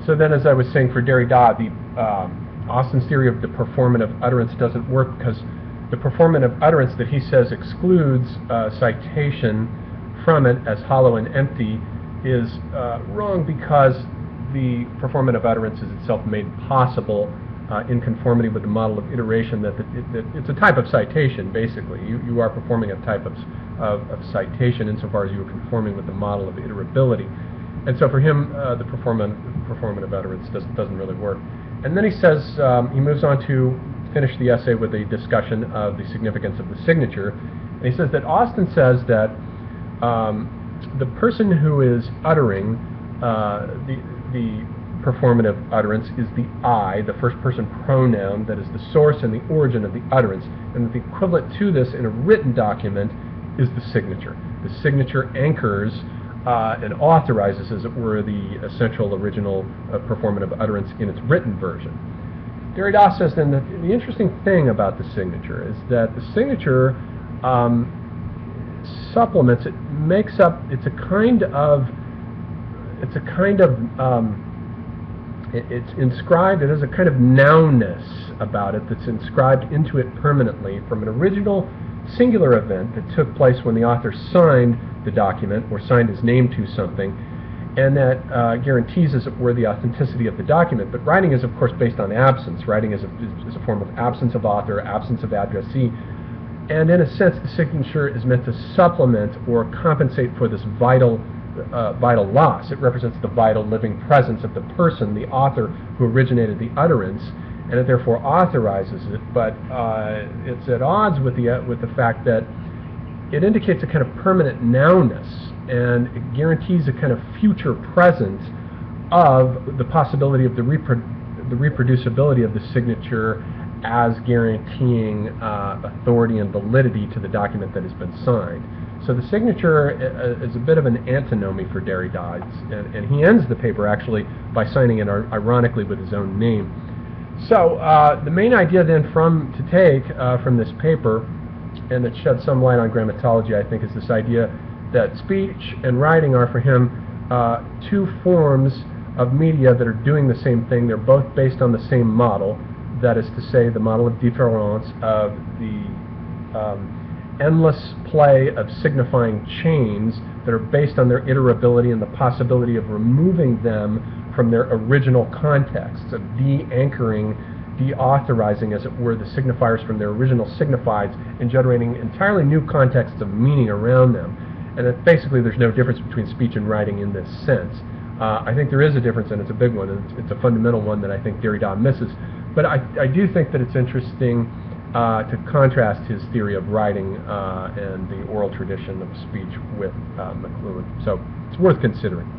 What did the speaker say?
So then, as I was saying, for Derrida, Austin's theory of the performative utterance doesn't work because the performative utterance that he says excludes citation from it as hollow and empty is wrong, because the performative utterance is itself made possible in conformity with the model of iteration, that it's a type of citation, basically. You are performing a type of citation insofar as you are conforming with the model of iterability. And so for him, the performative utterance doesn't really work. And then he says, he moves on to finish the essay with a discussion of the significance of the signature. And he says that Austin says that the person who is uttering the performative utterance is the I, the first person pronoun that is the source and the origin of the utterance, and that the equivalent to this in a written document is the signature. The signature anchors and authorizes, as it were, the essential original performative utterance in its written version. Derrida says then that the interesting thing about the signature is that the signature supplements, it makes up, it's inscribed, it has a kind of nounness about it that's inscribed into it permanently from an original singular event that took place when the author signed the document or signed his name to something, and that guarantees, as it were, the authenticity of the document. But writing is, of course, based on absence. Writing is a form of absence of author, absence of addressee, and in a sense the signature is meant to supplement or compensate for this vital loss. It represents the vital living presence of the person, the author, who originated the utterance, and it therefore authorizes it. But it's at odds with the fact that it indicates a kind of permanent nounness, and it guarantees a kind of future presence of the possibility of the reproducibility of the signature as guaranteeing authority and validity to the document that has been signed. So the signature is a bit of an antinomy for Derrida, and he ends the paper actually by signing it ironically with his own name. So the main idea then from this paper, and that sheds some light on grammatology, I think, is this idea that speech and writing are for him two forms of media that are doing the same thing. They're both based on the same model, that is to say, the model of difference, of the endless play of signifying chains that are based on their iterability and the possibility of removing them from their original contexts, of de-anchoring, de-authorizing, as it were, the signifiers from their original signifieds and generating entirely new contexts of meaning around them. And that basically there's no difference between speech and writing in this sense. I think there is a difference, and it's a big one, and it's a fundamental one that I think Derrida misses. But I do think that it's interesting to contrast his theory of writing and the oral tradition of speech with McLuhan. So it's worth considering.